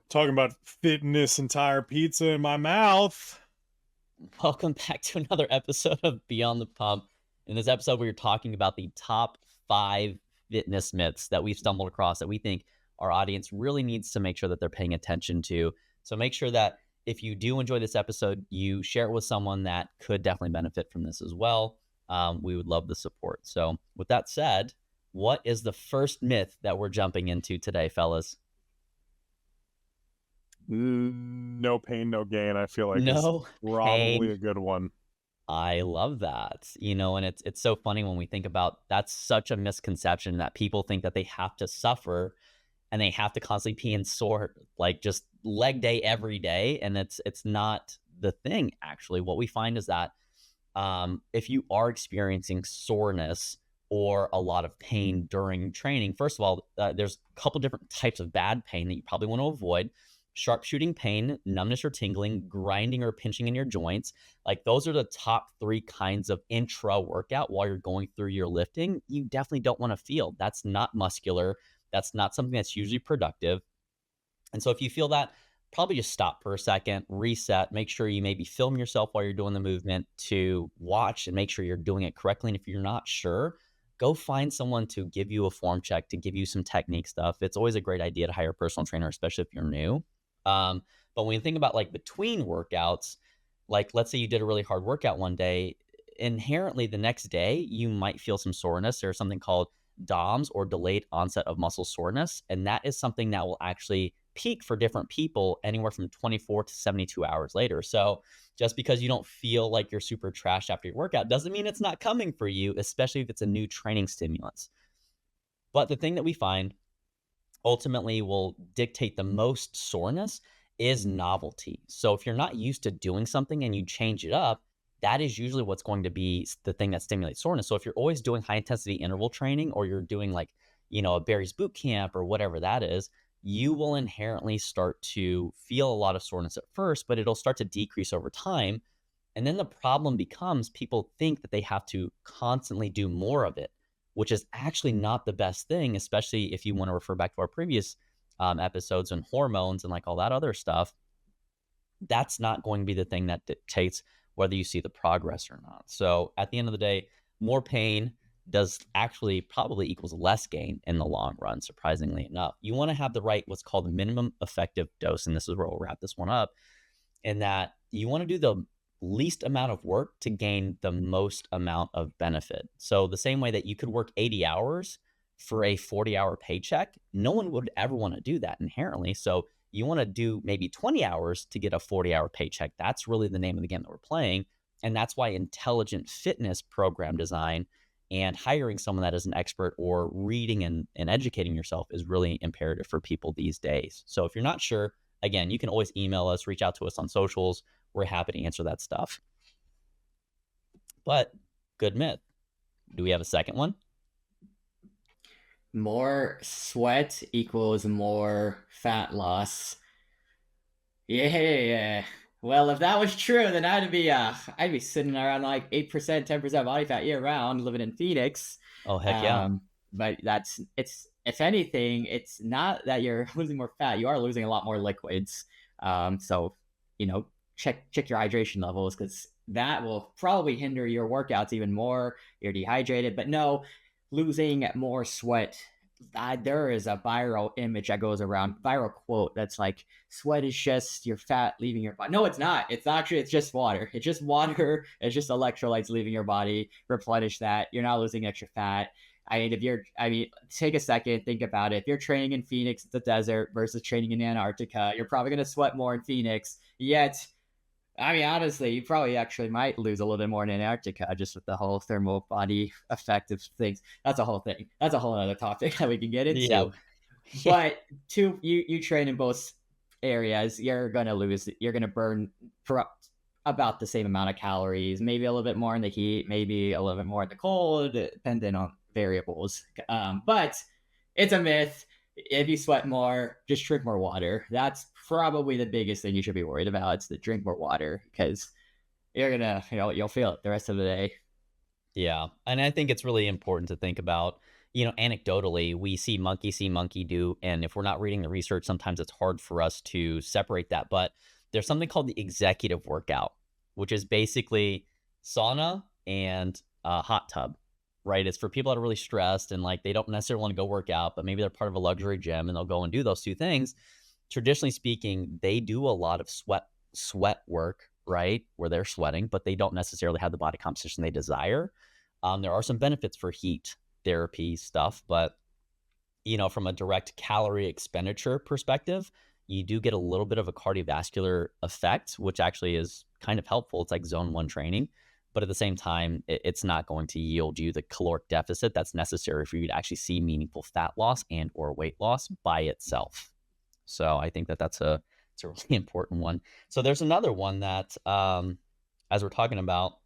Talking about fitting this entire pizza in my mouth. Welcome back to another episode of Beyond the Pump. In this episode, we are talking about the top 5 fitness myths that we've stumbled across that we think our audience really needs to make sure that they're paying attention to. So make sure that if you do enjoy this episode, you share it with someone that could definitely benefit from this as well. We would love the support. So with that said, what is the first myth that we're jumping into today, fellas? No pain, no gain, I feel like is No probably pain. a good one. I love that. And it's so funny when we think about that's such a misconception that people think that they have to suffer and they have to constantly pee and sore like just leg day every day. And it's not the thing actually. What we find is that if you are experiencing soreness or a lot of pain during training, first of all, there's a couple different types of bad pain that you probably want to avoid. Sharpshooting pain, numbness or tingling, grinding or pinching in your joints. Like those are the top 3 kinds of intra workout while you're going through your lifting. You definitely don't want to feel. That's not muscular. That's not something that's usually productive. And so if you feel that, probably just stop for a second, reset, make sure you maybe film yourself while you're doing the movement to watch and make sure you're doing it correctly. And if you're not sure, go find someone to give you a form check, to give you some technique stuff. It's always a great idea to hire a personal trainer, especially if you're new. But when you think about like between workouts, like let's say you did a really hard workout one day, inherently the next day you might feel some soreness. There's something called DOMS or delayed onset of muscle soreness. And that is something that will actually peak for different people anywhere from 24 to 72 hours later. So just because you don't feel like you're super trashed after your workout doesn't mean it's not coming for you, especially if it's a new training stimulus. But the thing that we find ultimately will dictate the most soreness is novelty. So if you're not used to doing something and you change it up, that is usually what's going to be the thing that stimulates soreness. So if you're always doing high intensity interval training or you're doing like, a Barry's boot camp or whatever that is, you will inherently start to feel a lot of soreness at first, but it'll start to decrease over time. And then the problem becomes people think that they have to constantly do more of it, which is actually not the best thing, especially if you want to refer back to our previous episodes on hormones and like all that other stuff. That's not going to be the thing that dictates whether you see the progress or not. So at the end of the day, more pain does actually probably equals less gain in the long run, surprisingly enough. You want to have the right, what's called the minimum effective dose. And this is where we'll wrap this one up, in that you want to do the least amount of work to gain the most amount of benefit. So the same way that you could work 80 hours for a 40-hour paycheck, no one would ever want to do that inherently. So you want to do maybe 20 hours to get a 40-hour paycheck. That's really the name of the game that we're playing. And that's why intelligent fitness program design and hiring someone that is an expert or reading and educating yourself is really imperative for people these days. So if you're not sure, again, you can always email us, reach out to us on socials. We're happy to answer that stuff. But good myth. Do we have a second one? More sweat equals more fat loss. Yeah. Well, if that was true, then I'd be sitting around like 8%, 10% body fat year round, living in Phoenix. Oh, heck yeah. But it's if anything, it's not that you're losing more fat. You are losing a lot more liquids. So check your hydration levels, because that will probably hinder your workouts even more. You're dehydrated, but no, losing more sweat. There is a viral image that goes around, viral quote that's like, sweat is just your fat leaving your body. No, it's not. It's just water. It's just water. It's just electrolytes leaving your body. Replenish that. You're not losing extra fat. Take a second, think about it. If you're training in Phoenix, the desert, versus training in Antarctica, you're probably going to sweat more in Phoenix. Yet, honestly, you probably actually might lose a little bit more in Antarctica, just with the whole thermal body effect of things. That's a whole thing. That's a whole other topic that we can get into. Yeah. But you train in both areas, you're gonna burn about the same amount of calories, maybe a little bit more in the heat, maybe a little bit more in the cold, depending on variables. But it's a myth. If you sweat more, just drink more water. That's probably the biggest thing you should be worried about. It's to drink more water, because you're gonna, you'll feel it the rest of the day. Yeah. And I think it's really important to think about, anecdotally, we see monkey do, and if we're not reading the research, sometimes it's hard for us to separate that. But there's something called the executive workout, which is basically sauna and a hot tub, right? It's for people that are really stressed and like they don't necessarily want to go work out, but maybe they're part of a luxury gym and they'll go and do those two things. Traditionally speaking, they do a lot of sweat work, right? Where they're sweating, but they don't necessarily have the body composition they desire. There are some benefits for heat therapy stuff, but from a direct calorie expenditure perspective, you do get a little bit of a cardiovascular effect, which actually is kind of helpful. It's like zone one training, but at the same time, it's not going to yield you the caloric deficit that's necessary for you to actually see meaningful fat loss and or weight loss by itself. So I think that it's a really important one. So there's another one that, as we're talking about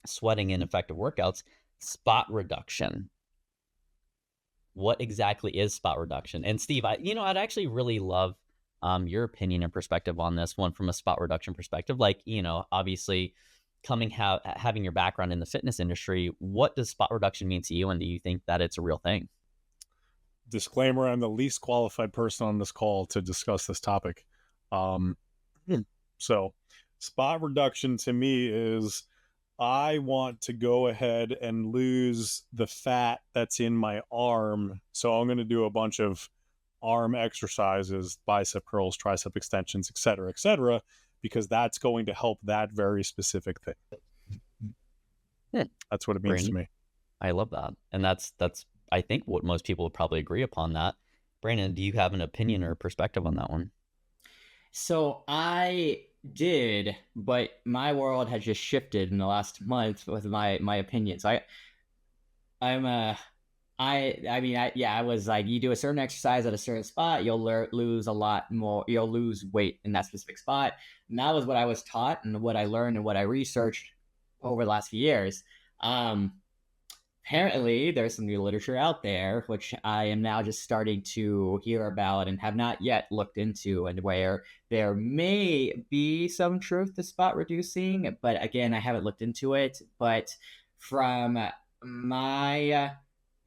sweating in effective workouts, spot reduction. What exactly is spot reduction? And Steve, I'd actually really love your opinion and perspective on this one from a spot reduction perspective. Like, obviously having your background in the fitness industry, what does spot reduction mean to you? And do you think that it's a real thing? Disclaimer, I'm the least qualified person on this call to discuss this topic. Um, so spot reduction to me is I want to go ahead and lose the fat that's in my arm. So I'm going to do a bunch of arm exercises, bicep curls, tricep extensions, et cetera, because that's going to help that very specific thing. Hmm. That's what it means Brandon, to me. I love that. And that's I think what most people would probably agree upon that. Brandon, do you have an opinion or perspective on that one? So I did, but my world has just shifted in the last month with my opinions. I'm I mean, I was like, you do a certain exercise at a certain spot, you'll lose a lot more, you'll lose weight in that specific spot. And that was what I was taught and what I learned and what I researched over the last few years. Um, Apparently, there's some new literature out there, which I am now just starting to hear about and have not yet looked into, and where there may be some truth to spot reducing. But again, I haven't looked into it. But from my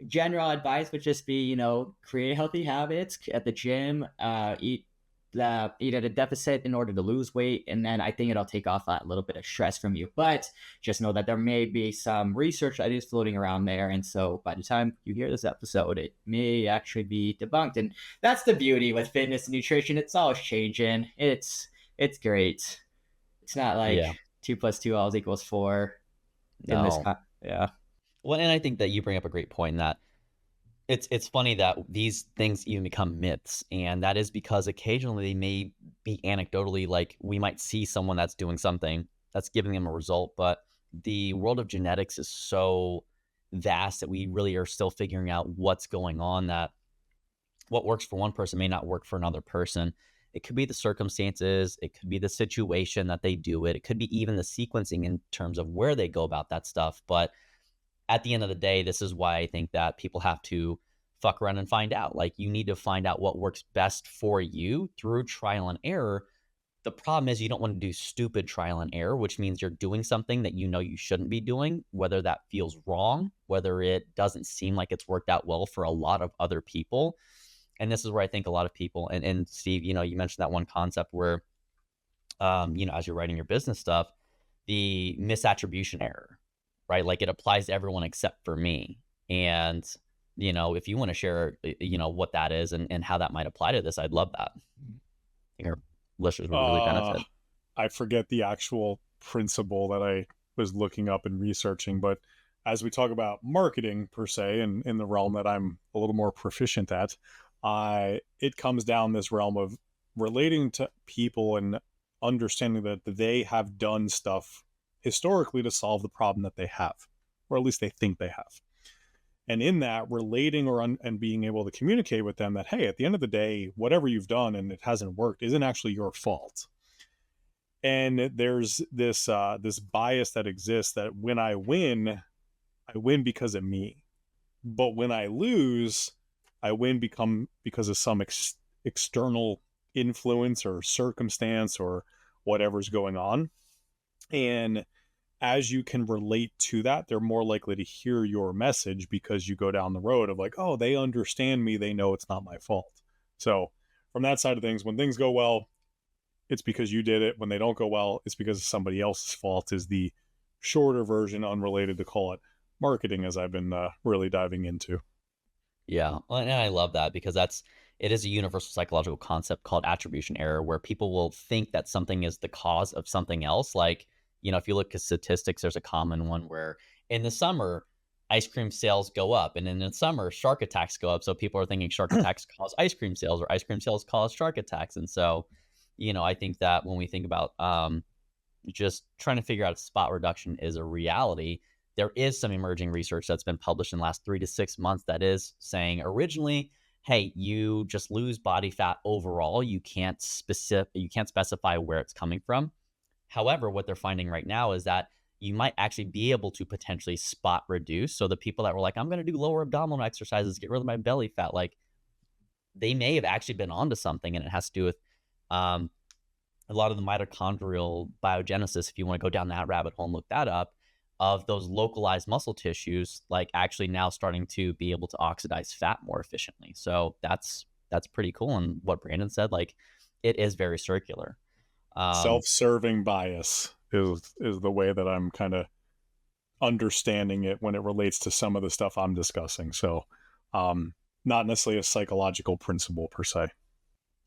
general advice would just be, create healthy habits at the gym, eat at a deficit in order to lose weight, and then I think it'll take off that little bit of stress from you. But just know that there may be some research that is floating around there, and so by the time you hear this episode, it may actually be debunked. And that's the beauty with fitness and nutrition; it's always changing. It's great. It's not like Yeah. 2 + 2 always equals 4 in this. No. Yeah. Well, and I think that you bring up a great point in that it's funny that these things even become myths, and that is because occasionally they may be anecdotally, like we might see someone that's doing something that's giving them a result, but the world of genetics is so vast that we really are still figuring out what's going on, that what works for one person may not work for another person. It could be the circumstances, it could be the situation that they do it, it could be even the sequencing in terms of where they go about that stuff. But at the end of the day, this is why I think that people have to fuck around and find out. Like, you need to find out what works best for you through trial and error. The problem is you don't want to do stupid trial and error, which means you're doing something that you shouldn't be doing, whether that feels wrong, whether it doesn't seem like it's worked out well for a lot of other people. And this is where I think a lot of people, and Steve, you mentioned that one concept where, as you're writing your business stuff, the misattribution error, right? Like, it applies to everyone except for me. And, if you want to share, what that is and how that might apply to this, I'd love that. I think our listeners would really benefit. I forget the actual principle that I was looking up and researching, but as we talk about marketing per se, and in the realm that I'm a little more proficient at, it comes down this realm of relating to people and understanding that they have done stuff historically to solve the problem that they have, or at least they think they have. And in that, relating and being able to communicate with them that, hey, at the end of the day, whatever you've done and it hasn't worked isn't actually your fault. And there's this bias that exists that when I win because of me, but when I lose, I win because of some external influence or circumstance or whatever's going on. And as you can relate to that, they're more likely to hear your message because you go down the road of like, oh, they understand me. They know it's not my fault. So, from that side of things, when things go well, it's because you did it. When they don't go well, it's because of somebody else's fault, is the shorter version, unrelated to call it marketing, as I've been really diving into. Yeah, well, and I love that because it is a universal psychological concept called attribution error, where people will think that something is the cause of something else. Like, if you look at statistics, there's a common one where in the summer, ice cream sales go up, and in the summer, shark attacks go up. So people are thinking shark attacks cause ice cream sales, or ice cream sales cause shark attacks. And so, I think that when we think about just trying to figure out if spot reduction is a reality, there is some emerging research that's been published in the last 3 to 6 months that is saying originally, hey, you just lose body fat overall. You can't specify where it's coming from. However, what they're finding right now is that you might actually be able to potentially spot reduce. So the people that were like, I'm going to do lower abdominal exercises, get rid of my belly fat, like they may have actually been onto something, and it has to do with um, a lot of the mitochondrial biogenesis, if you want to go down that rabbit hole and look that up, of those localized muscle tissues, like actually now starting to be able to oxidize fat more efficiently. So that's pretty cool. And what Brandon said, like it is very circular. Um, Self-serving bias is the way that I'm kind of understanding it when it relates to some of the stuff I'm discussing. So, not necessarily a psychological principle per se.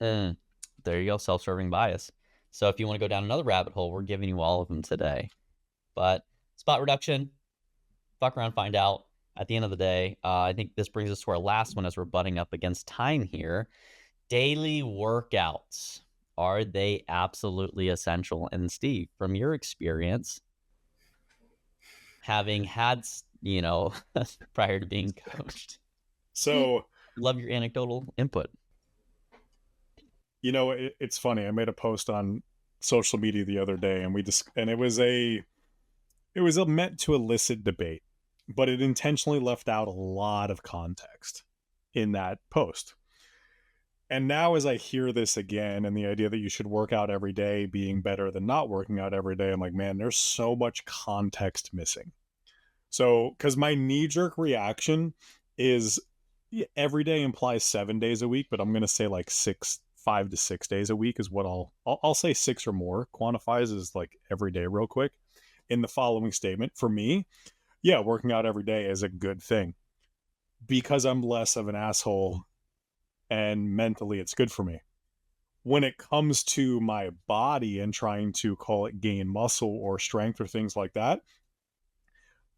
eh, there you go, self-serving bias. So if you want to go down another rabbit hole, we're giving you all of them today. But spot reduction, fuck around, find out. At the end of the day, I think this brings us to our last one as we're butting up against time here. Daily workouts. Are they absolutely essential? And Steve, from your experience, having had, prior to being coached, So, love your anecdotal input. it's funny. I made a post on social media the other day, and it was meant to elicit debate, but it intentionally left out a lot of context in that post. And now, as I hear this again, and the idea that you should work out every day being better than not working out every day, I'm like, man, there's so much context missing. So, because my knee jerk reaction is, yeah, every day implies 7 days a week, but I'm going to say like 5 to 6 days a week is what I'll say, six or more quantifies as like every day real quick in the following statement. For me, yeah, working out every day is a good thing because I'm less of an asshole and mentally it's good for me. When it comes to my body and trying to call it gain muscle or strength or things like that,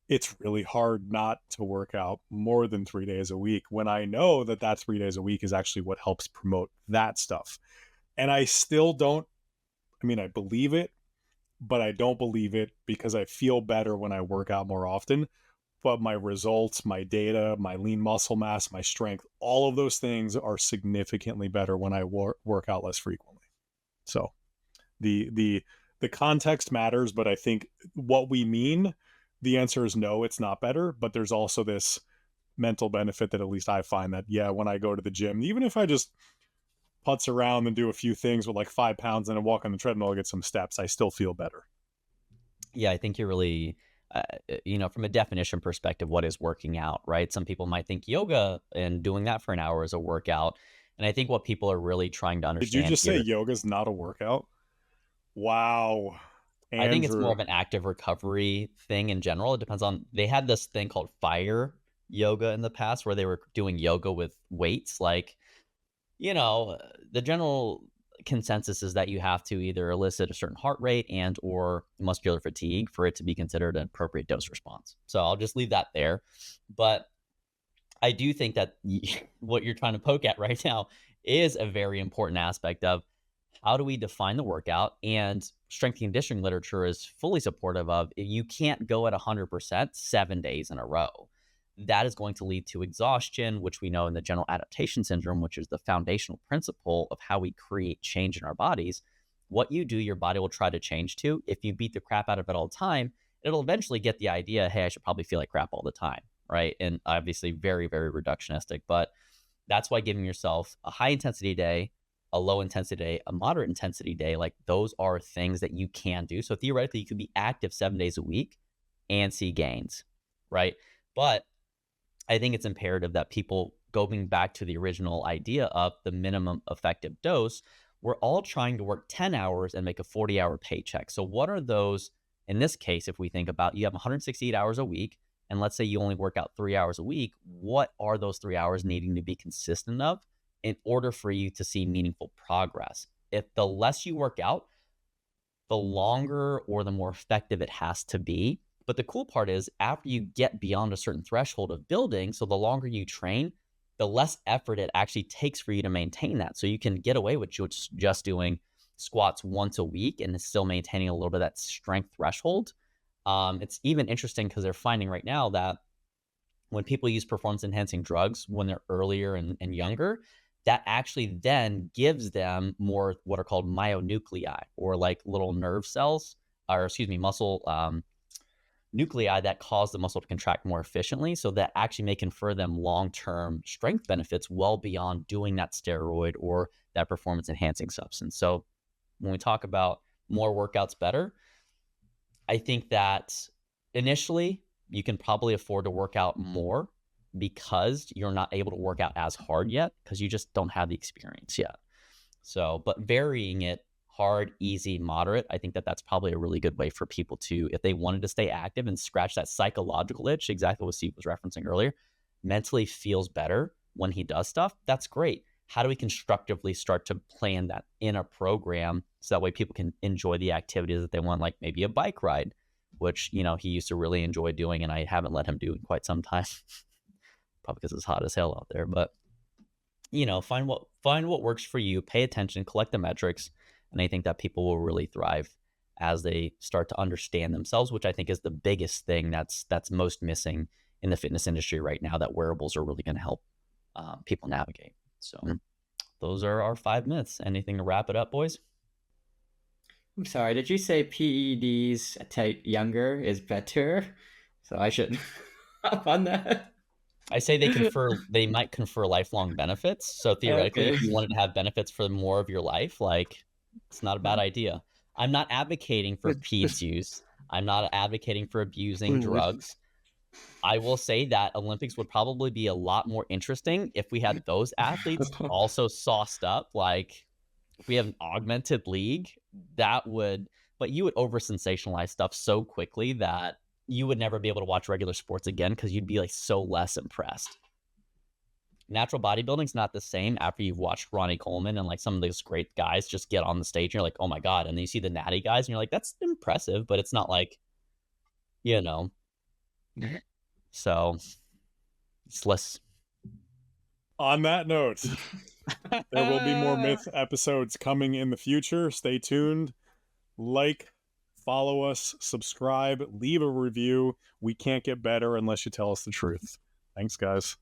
it's really hard not to work out more than 3 days a week when I know that 3 days a week is actually what helps promote that stuff. And I still don't, I mean, I believe it, but I don't believe it because I feel better when I work out more often. But my results, my data, my lean muscle mass, my strength, all of those things are significantly better when I work out less frequently. So the context matters, but I think what we mean, the answer is no, it's not better. But there's also this mental benefit that at least I find that, yeah, when I go to the gym, even if I just putz around and do a few things with like 5 pounds and I walk on the treadmill, get some steps, I still feel better. Yeah, I think you're really, from a definition perspective, what is working out, right? Some people might think yoga and doing that for an hour is a workout. And I think what people are really trying to Did you understand just say here, yoga's not a workout? Wow, I think it's more Andrew. of an active recovery thing in general. It depends on, they had this thing called fire yoga in the past where they were doing yoga with weights. Like, the general consensus is that you have to either elicit a certain heart rate and or muscular fatigue for it to be considered an appropriate dose response. So I'll just leave that there. But I do think that what you're trying to poke at right now is a very important aspect of how do we define the workout, and strength and conditioning literature is fully supportive of you can't go at 100% 7 days in a row. That is going to lead to exhaustion, which we know in the general adaptation syndrome, which is the foundational principle of how we create change in our bodies. What you do, your body will try to change to. If you beat the crap out of it all the time, it'll eventually get the idea, hey, I should probably feel like crap all the time, right? And obviously very, very reductionistic, but that's why giving yourself a high intensity day a low intensity day, a moderate intensity day, like those are things that you can do. So theoretically, you could be active 7 days a week and see gains, right? But I think it's imperative that people, going back to the original idea of the minimum effective dose, we're all trying to work 10 hours and make a 40-hour paycheck. So what are those, in this case, if we think about you have 168 hours a week, and let's say you only work out 3 hours a week, what are those 3 hours needing to be consistent of in order for you to see meaningful progress? If the less you work out, the longer or the more effective it has to be. But the cool part is after you get beyond a certain threshold of building, so the longer you train, the less effort it actually takes for you to maintain that. So you can get away with just doing squats once a week and still maintaining a little bit of that strength threshold. It's even interesting because they're finding right now that when people use performance enhancing drugs when they're earlier and younger, that actually then gives them more what are called myonuclei, or like little nerve cells, or excuse me, muscle nuclei that cause the muscle to contract more efficiently. So that actually may confer them long-term strength benefits well beyond doing that steroid or that performance enhancing substance. So when we talk about more workouts better, I think that initially you can probably afford to work out more because you're not able to work out as hard yet because you just don't have the experience yet. So, but varying it hard, easy, moderate, I think that that's probably a really good way for people to, if they wanted to stay active and scratch that psychological itch, exactly what Steve was referencing earlier, mentally feels better when he does stuff. That's great. How do we constructively start to plan that in a program so that way people can enjoy the activities that they want, like maybe a bike ride, which, you know, he used to really enjoy doing and I haven't let him do in quite some time. Probably because it's hot as hell out there, but you know, find what works for you, pay attention, collect the metrics, and I think that people will really thrive as they start to understand themselves, which I think is the biggest thing that's most missing in the fitness industry right now, that wearables are really going to help people navigate. So those are our 5 myths. Anything to wrap it up, boys? I'm sorry, did you say PEDs to younger is better? So I should hop on that. I say they might confer lifelong benefits. So theoretically, Okay. if you wanted to have benefits for more of your life, like it's not a bad idea. I'm not advocating for PEDS use. I'm not advocating for abusing drugs. I will say that Olympics would probably be a lot more interesting if we had those athletes also sauced up. Like if we have an augmented league, that would, but you would over sensationalize stuff so quickly that you would never be able to watch regular sports again because you'd be like so less impressed. Natural bodybuilding's not the same after you've watched Ronnie Coleman and like some of those great guys just get on the stage and you're like, oh my God. And then you see the natty guys and you're like, that's impressive, but it's not like, you know. So it's less. On that note, there will be more myth episodes coming in the future. Stay tuned. Like, follow us, subscribe, leave a review. We can't get better unless you tell us the truth. Thanks, guys.